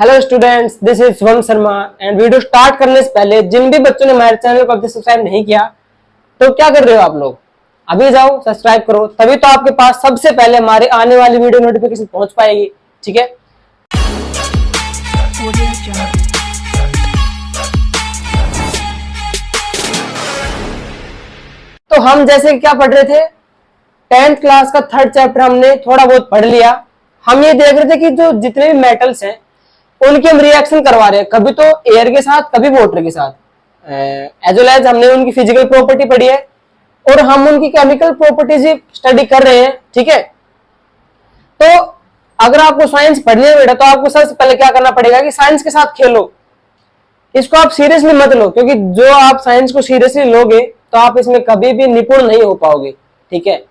Hello students, this is Shubham Sharma and video start करने से पहले जिन भी बच्चों ने हमारे चैनल को अभी सब्सक्राइब नहीं किया तो क्या कर रहे हो आप लोग। अभी जाओ सब्सक्राइब करो, तभी तो आपके पास सबसे पहले हमारे आने वाली वीडियो नोटिफिकेशन पहुंच पाएगी। ठीक है, तो हम जैसे क्या पढ़ रहे थे, 10th क्लास का 3rd चैप्टर हमने थोड़ा बहुत पढ़ लिया। हम ये देख रहे थे कि जो जितने भी मेटल्स हैं उनके हम रिएक्शन करवा रहे हैं, कभी तो एयर के साथ कभी वाटर के साथ, एज वेल एज हमने उनकी फिजिकल प्रॉपर्टी पढ़ी है और हम उनकी केमिकल प्रॉपर्टीज स्टडी कर रहे हैं। ठीक है, तो अगर आपको साइंस पढ़नी है बेटा तो आपको सबसे पहले क्या करना पड़ेगा कि साइंस के साथ खेलो। इसको आप सीरियसली मत लो, क्योंकि जो आप साइंस को सीरियसली लोगे तो आप इसमें कभी भी निपुण नहीं हो पाओगे। ठीक है,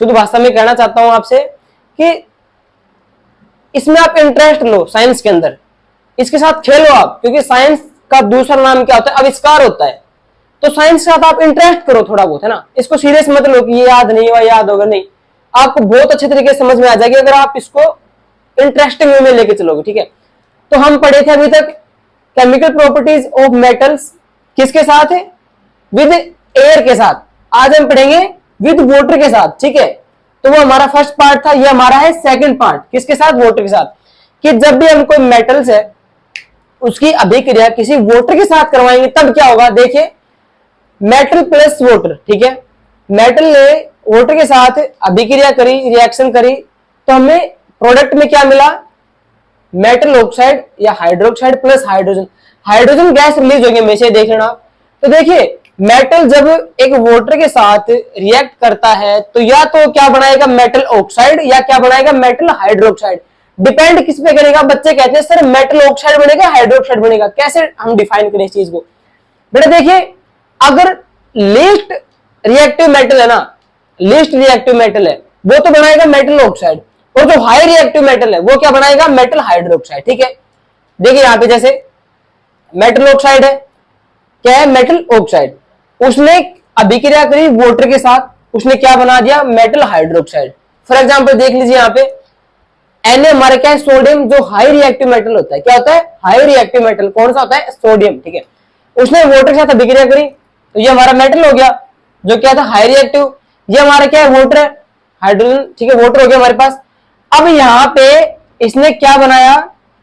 शुद्ध भाषा में कहना चाहता हूं आपसे कि इसमें आप इंटरेस्ट लो, साइंस के अंदर इसके साथ खेलो आप, क्योंकि साइंस का दूसरा नाम क्या होता है, आविष्कार होता है। तो साइंस के साथ आप इंटरेस्ट करो थोड़ा बहुत, है ना। इसको सीरियस मत लो कि ये याद नहीं हुआ, याद होगा, नहीं, आपको बहुत अच्छे तरीके से समझ में आ जाएगी अगर आप इसको इंटरेस्टिंग वे में लेके चलोगे। ठीक है, तो हम पढ़े थे अभी तक केमिकल प्रॉपर्टीज ऑफ मेटल्स किसके साथ है, विद एयर के साथ। आज हम पढ़ेंगे विद वाटर के साथ। ठीक है, तो वो हमारा फर्स्ट पार्ट था, ये हमारा है सेकंड पार्ट, किसके साथ, वाटर के साथ। कि जब भी हम कोई मेटल्स है उसकी अभिक्रिया किसी वाटर के साथ करवाएंगे तब क्या होगा। देखिए, मेटल प्लस वाटर, ठीक है, मेटल ने वाटर के साथ अभिक्रिया करी, रिएक्शन करी, तो हमें प्रोडक्ट में क्या मिला, मेटल ऑक्साइड या hydroxide plus hydrogen. Hydrogen gas release होगी हमेशा, देख लेना आप। तो देखिए, मेटल जब एक वाटर के साथ रिएक्ट करता है तो या तो क्या बनाएगा, मेटल ऑक्साइड, या क्या बनाएगा, मेटल हाइड्रोक्साइड। डिपेंड किस पे करेगा। बच्चे कहते हैं सर मेटल ऑक्साइड बनेगा, हाइड्रोक्साइड बनेगा, कैसे हम डिफाइन करें इस चीज को। बेटा देखिए, अगर लीस्ट रिएक्टिव मेटल है ना, लीस्ट रिएक्टिव मेटल है वो तो बनाएगा मेटल ऑक्साइड, और जो हाई रिएक्टिव मेटल है वो क्या बनाएगा, मेटल हाइड्रोक्साइड। ठीक है, देखिए यहां पे जैसे मेटल ऑक्साइड है, क्या है, मेटल ऑक्साइड, उसने अभिक्रिया करी वाटर के साथ, उसने क्या बना दिया, मेटल हाइड्रोक्साइड। फॉर एग्जांपल देख लीजिए यहाँ पे Na हमारे क्या है, सोडियम, जो हाई रिएक्टिव मेटल होता है। क्या होता है, हाई रिएक्टिव मेटल कौन सा होता है, सोडियम। ठीक है, उसने वाटर के साथ अभिक्रिया करी तो ये हमारा मेटल हो गया, जो क्या था, हाई रिएक्टिव। ये हमारा क्या है, वाटर है, हाइड्रोजन। ठीक है, वाटर हो गया हमारे पास। अब यहाँ पे इसने क्या बनाया,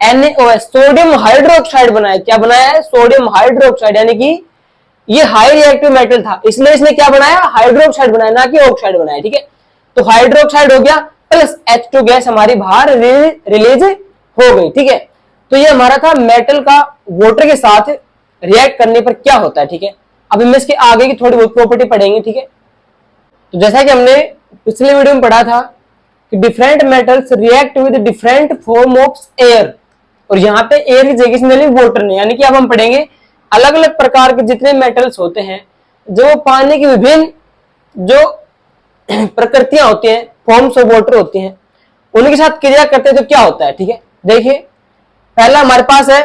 NaOH, सोडियम हाइड्रोक्साइड बनाया। क्या बनाया है, सोडियम हाइड्रोक्साइड, यानी कि ये हाई रिएक्टिव मेटल था, इसलिए इसने क्या बनाया, हाइड्रोक्साइड बनाया, ना कि ऑक्साइड बनाया। ठीक है, तो हाइड्रोक्साइड हो गया प्लस H2 गैस हमारी बाहर रिलीज हो गई। ठीक है, तो ये हमारा था मेटल का वाटर के साथ रिएक्ट करने पर क्या होता है। ठीक है, अब हम इसके आगे की थोड़ी बहुत प्रॉपर्टी पढ़ेंगे। ठीक है, तो जैसा कि हमने पिछले वीडियो में पढ़ा था कि different metals react with different form of air, और यहाँ पे एयर की जगह से वाटर ने, यानी कि अब हम पढ़ेंगे अलग अलग प्रकार के जितने मेटल्स होते हैं, जो पानी की विभिन्न जो प्रकृतियां होती हैं, फॉर्म्स ऑफ वाटर होती हैं, उनके साथ क्रिया करते हैं तो क्या होता है। ठीक है, देखिए पहला हमारे पास है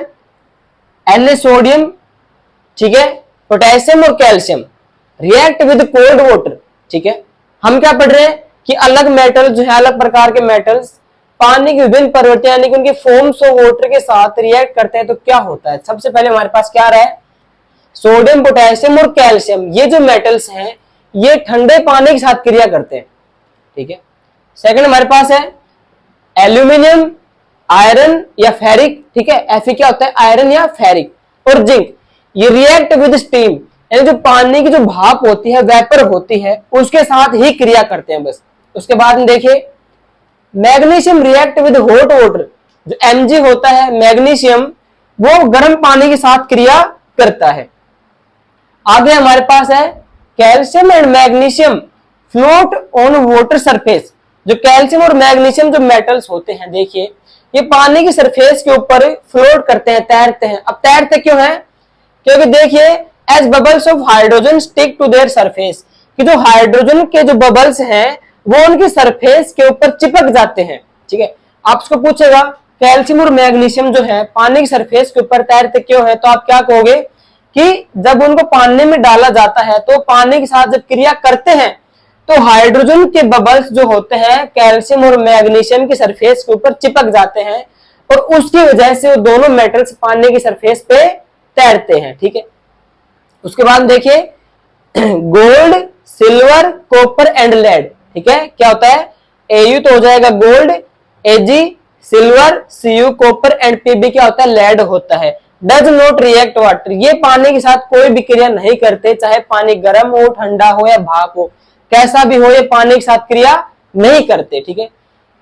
Na सोडियम, ठीक है, पोटेशियम और calcium react with cold water. ठीक है, हम क्या पढ़ रहे हैं कि अलग मेटल जो है, अलग प्रकार के मेटल्स पानी की विभिन्न प्रवृत्तियां यानी कि उनके फॉर्म्स ऑफ वाटर के साथ रिएक्ट करते हैं तो क्या होता है। सबसे पहले हमारे पास क्या रहा है, सोडियम, पोटेशियम और कैल्शियम, ये जो मेटल्स हैं ये ठंडे पानी के साथ क्रिया करते हैं। ठीक है, सेकंड हमारे पास है एल्यूमिनियम, आयरन या फेरिक। ठीक है, Fe क्या होता है, आयरन या फेरिक, और जिंक। ये रिएक्ट विद स्टीम, यानी जो पानी की जो भाप होती है, वेपर होती है, उसके साथ ही क्रिया करते हैं बस। उसके बाद में देखिए magnesium react with hot water, जो Mg होता है मैग्नीशियम, वो गर्म पानी के साथ क्रिया करता है। आगे हमारे पास है calcium and magnesium float on water surface. जो कैल्शियम और मैग्नीशियम जो मेटल्स होते हैं, देखिए ये पानी की सरफेस के ऊपर फ्लोट करते हैं, तैरते हैं। अब तैरते क्यों हैं, क्योंकि देखिए as bubbles of hydrogen stick to their surface, कि जो हाइड्रोजन के जो बबल्स हैं वो उनकी सरफेस के ऊपर चिपक जाते हैं। ठीक है, आपको पूछेगा कैल्शियम और मैग्नीशियम जो है पानी की सरफेस के ऊपर तैरते क्यों है, तो आप क्या कहोगे कि जब उनको पानी में डाला जाता है तो पानी के साथ जब क्रिया करते हैं तो हाइड्रोजन के बबल्स जो होते हैं कैल्शियम और मैग्नीशियम की सरफेस के ऊपर चिपक जाते हैं, और उसकी वजह से वो दोनों मेटल्स पानी की सरफेस पे तैरते हैं। ठीक है, उसके बाद देखिए gold, silver, copper and lead. ठीक है, क्या होता है, Au तो हो जाएगा gold, Ag silver, Cu copper and Pb क्या होता है, लेड होता है। डज नॉट रिएक्ट वाटर, ये पानी के साथ कोई भी क्रिया नहीं करते, चाहे पानी गर्म हो, ठंडा हो या भाप हो, कैसा भी हो, ये पानी के साथ क्रिया नहीं करते। ठीक है,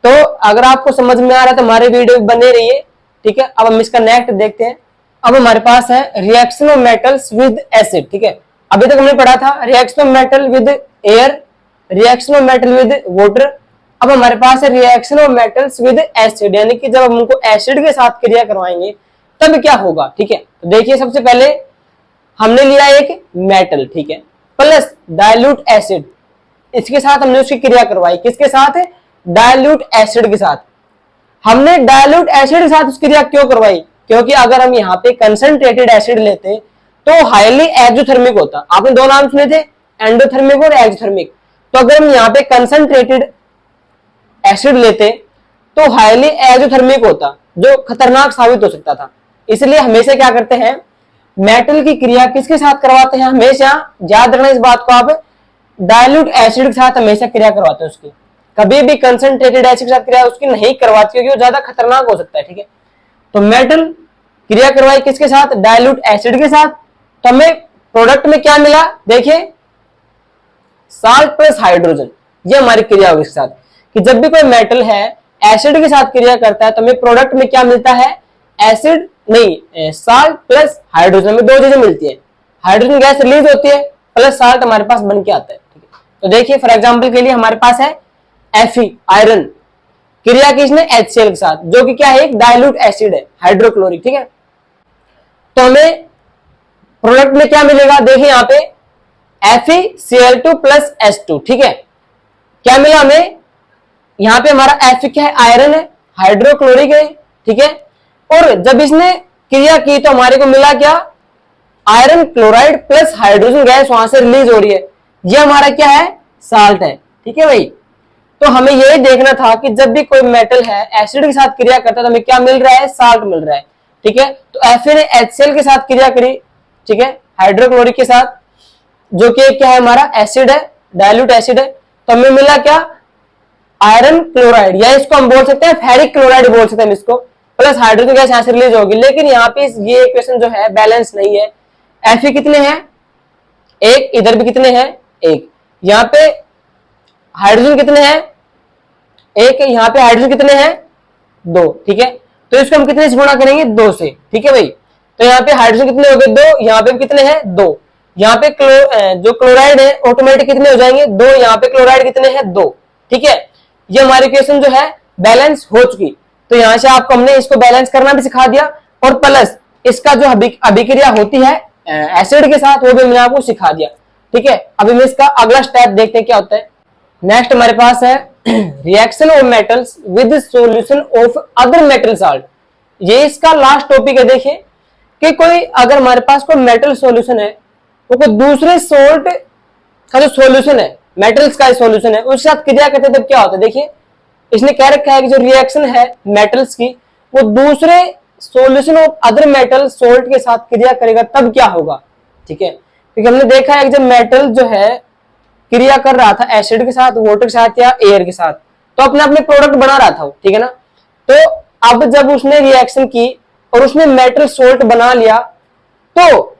तो अगर आपको समझ में आ रहा है तो हमारे वीडियो बने रहिए। ठीक है, अब हम इसका नेक्स्ट देखते हैं। अब हमारे पास है reaction of metals with acid. ठीक है, अभी तक हमने पढ़ा था reaction of metal with air, reaction of metal with water. अब हमारे पास है reaction of metals with acid, यानी कि जब हम उनको एसिड के साथ क्रिया करवाएंगे तब क्या होगा। ठीक है, तो देखिए सबसे पहले हमने लिया एक मेटल, ठीक है, प्लस डाइल्यूट एसिड, इसके साथ हमने उसकी क्रिया करवाई, किसके साथ, डाइल्यूट एसिड के साथ। हमने डाइल्यूट एसिड के साथ उसकी क्रिया क्यों करवाई, क्योंकि अगर हम यहाँ पे कंसंट्रेटेड एसिड लेते तो हाईली एक्सोथर्मिक होता। आपने दो नाम सुने थे, एंडोथर्मिक और एक्सोथर्मिक। तो अगर हम यहाँ पे कंसंट्रेटेड एसिड लेते तो हाईली एक्सोथर्मिक होता, जो खतरनाक साबित हो सकता था। इसलिए हमेशा क्या करते हैं, मेटल की क्रिया किसके साथ करवाते हैं, हमेशा याद रखना इस बात को आप, डाइल्यूट एसिड के साथ हमेशा क्रिया करवाते हैं उसकी, कभी भी कंसंट्रेटेड एसिड के साथ क्रिया उसकी नहीं करवाती, क्योंकि वो ज्यादा खतरनाक हो सकता है। ठीक है, तो मेटल क्रिया करवाई किसके साथ, डाइल्यूट एसिड के साथ। तो हमें प्रोडक्ट में क्या मिला, देखिए साल्ट प्लस हाइड्रोजन, ये हमारी क्रिया होगी इसके साथ, कि जब भी कोई मेटल है एसिड के साथ क्रिया करता है तो हमें प्रोडक्ट में क्या मिलता है, एसिड नहीं, साल्ट प्लस हाइड्रोजन में दो चीजें मिलती है, हाइड्रोजन गैस रिलीज होती है प्लस साल्ट हमारे पास बन के आता है। ठीक है, तो देखिए फॉर एग्जांपल के लिए हमारे पास है Fe आयरन, क्रिया किसने, HCl के साथ, जो कि क्या है, एक डाइल्यूट एसिड है, हाइड्रोक्लोरिक। ठीक है, तो हमें प्रोडक्ट में क्या मिलेगा, देखिए यहाँ पे FeCl2 प्लस H2। ठीक है, क्या मिला हमें, यहाँ पे हमारा Fe क्या है, आयरन है, हाइड्रोक्लोरिक है। ठीक है, और जब इसने क्रिया की तो हमारे को मिला क्या, iron chloride plus hydrogen gas वहां से रिलीज हो रही है, ये हमारा क्या है, साल्ट है। ठीक है भाई, तो हमें यही देखना था कि जब भी कोई मेटल है एसिड के साथ क्रिया करता है तो हमें क्या मिल रहा है, साल्ट मिल रहा है। ठीक है, तो Fe ने HCl के साथ क्रिया करी, ठीक है, हाइड्रोक्लोरिक के साथ, जो कि क्या है, हमारा एसिड है, डाइल्यूट एसिड है, तो हमें मिला क्या, आयरन क्लोराइड, या इसको हम बोल सकते हैं फेरिक क्लोराइड बोल सकते हैं इसको, प्लस हाइड्रोजन गैस यहां से रिलीज होगी। लेकिन यहाँ पे ये इक्वेशन जो है बैलेंस नहीं है, Fe कितने हैं, एक, इधर भी कितने हैं, एक, यहाँ पे हाइड्रोजन कितने हैं, एक, यहाँ पे हाइड्रोजन कितने हैं, दो। ठीक है, तो इसको हम कितने से गुणा करेंगे, दो से। ठीक है भाई, तो यहाँ पे हाइड्रोजन कितने हो गए, दो, यहाँ पे कितने हैं, दो, यहाँ पे जो क्लोराइड है ऑटोमेटिक कितने हो जाएंगे, दो, यहाँ पे क्लोराइड कितने हैं, दो। ठीक है, ये हमारी इक्वेशन जो है बैलेंस हो चुकी। तो यहाँ से आपको हमने इसको बैलेंस करना भी सिखा दिया, और प्लस इसका जो अभिक्रिया होती है एसिड के साथ वो भी मैंने आपको सिखा दिया। ठीक है, अभी मैं इसका अगला स्टेप देखते हैं क्या होता है। नेक्स्ट हमारे पास है reaction of metals with solution of other metal salt, ये इसका लास्ट टॉपिक है। देखिए कि कोई अगर हमारे पास कोई मेटल सॉल्यूशन है, वो कोई दूसरे सोल्ट का जो सॉल्यूशन है, मेटल्स का सॉल्यूशन है, उसके साथ क्रिया करते तब क्या होता है। देखिए इसने कह रखा है कि जो रिएक्शन है मेटल्स की, वो दूसरे solution of other metal salt के साथ क्रिया करेगा तब क्या होगा। ठीक है, क्योंकि हमने देखा है कि जब मेटल जो है क्रिया कर रहा था एसिड के साथ, वाटर के साथ या एयर के साथ, तो अपने अपने प्रोडक्ट बना रहा था, ठीक है ना। तो अब जब उसने रिएक्शन की और उसने मेटल सोल्ट बना लिया, तो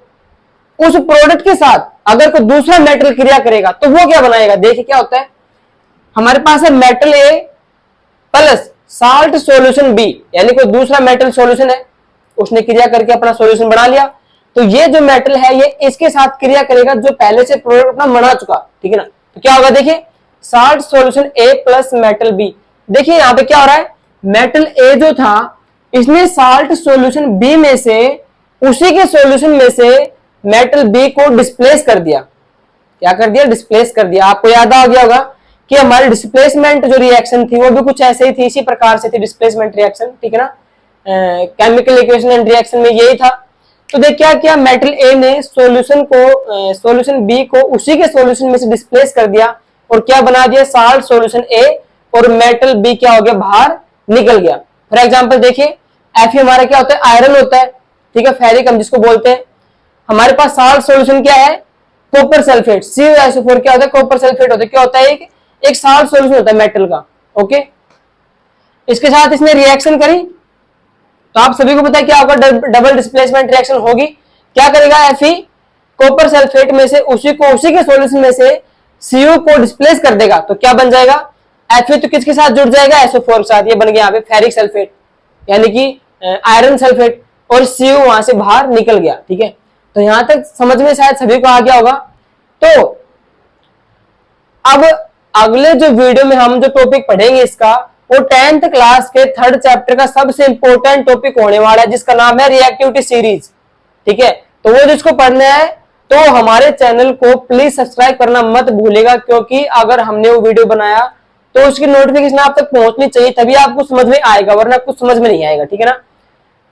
उस प्रोडक्ट के साथ अगर कोई दूसरा मेटल क्रिया करेगा तो वो क्या बनाएगा। देखिए क्या होता है, हमारे पास है मेटल ए प्लस साल्ट सॉल्यूशन बी, यानी कोई दूसरा मेटल सॉल्यूशन है, उसने क्रिया करके अपना सॉल्यूशन बना लिया, तो ये जो मेटल है ये इसके साथ क्रिया करेगा जो पहले से प्रोडक्ट अपना बना चुका, ठीक है ना। तो क्या होगा, देखिए साल्ट सॉल्यूशन ए प्लस मेटल बी। देखिए यहाँ पे क्या हो रहा है, मेटल ए जो था इसने साल्ट सॉल्यूशन बी में से उसी के सॉल्यूशन में से मेटल बी को डिस्प्लेस कर दिया। क्या कर दिया, डिस्प्लेस कर दिया। आपको याद आ गया होगा कि हमारी डिस्प्लेसमेंट जो रिएक्शन थी वो भी कुछ ऐसे ही थी, इसी प्रकार से थी डिस्प्लेसमेंट रिएक्शन, ठीक है ना। केमिकल इक्वेशन एंड रिएक्शन में यही था। तो देख क्या किया, मेटल ए ने सॉल्यूशन बी को उसी के सॉल्यूशन में से डिस्प्लेस कर दिया और क्या बना दिया, साल्ट सॉल्यूशन ए, और मेटल बी क्या हो गया, बाहर निकल गया। फॉर एग्जांपल देखिए Fe हमारा क्या होता है, आयरन होता है, ठीक है, फेरिक हम जिसको बोलते हैं। हमारे पास साल्ट सॉल्यूशन क्या है, कॉपर सल्फेट, CuSO4 क्या होता है, कॉपर सल्फेट होता है, क्या होता है, एक साल्ट सॉल्यूशन होता है मेटल का। ओके, इसके साथ इसने रिएक्शन करी तो आप सभी को पता है क्या होगा, डबल डिस्प्लेसमेंट रिएक्शन होगी। क्या करेगा Fe, कॉपर सल्फेट में से उसी के सॉल्यूशन में से Cu को डिस्प्लेस कर देगा, तो क्या बन जाएगा, Fe तो किसके साथ जुड़ जाएगा, SO4 के साथ, ये बन गया यहाँ पे फेरिक सल्फेट यानी कि आयरन सल्फेट, और Cu वहां से बाहर निकल गया। ठीक है, तो यहां तक समझ में शायद सभी को आ गया होगा। तो अब अगले जो वीडियो में हम जो टॉपिक पढ़ेंगे इसका, वो 10th क्लास के 3rd चैप्टर का सबसे इंपॉर्टेंट टॉपिक होने वाला है, जिसका नाम है रिएक्टिविटी सीरीज। ठीक है, तो वो जिसको पढ़ना है तो हमारे चैनल को प्लीज सब्सक्राइब करना मत भूलेगा, क्योंकि अगर हमने वो वीडियो बनाया तो उसकी नोटिफिकेशन आप तक पहुंचनी चाहिए, तभी आपको समझ में आएगा, वरना कुछ समझ में नहीं आएगा। ठीक है ना,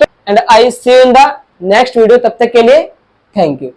तो and I see you in the next video, तब तक के लिए थैंक यू।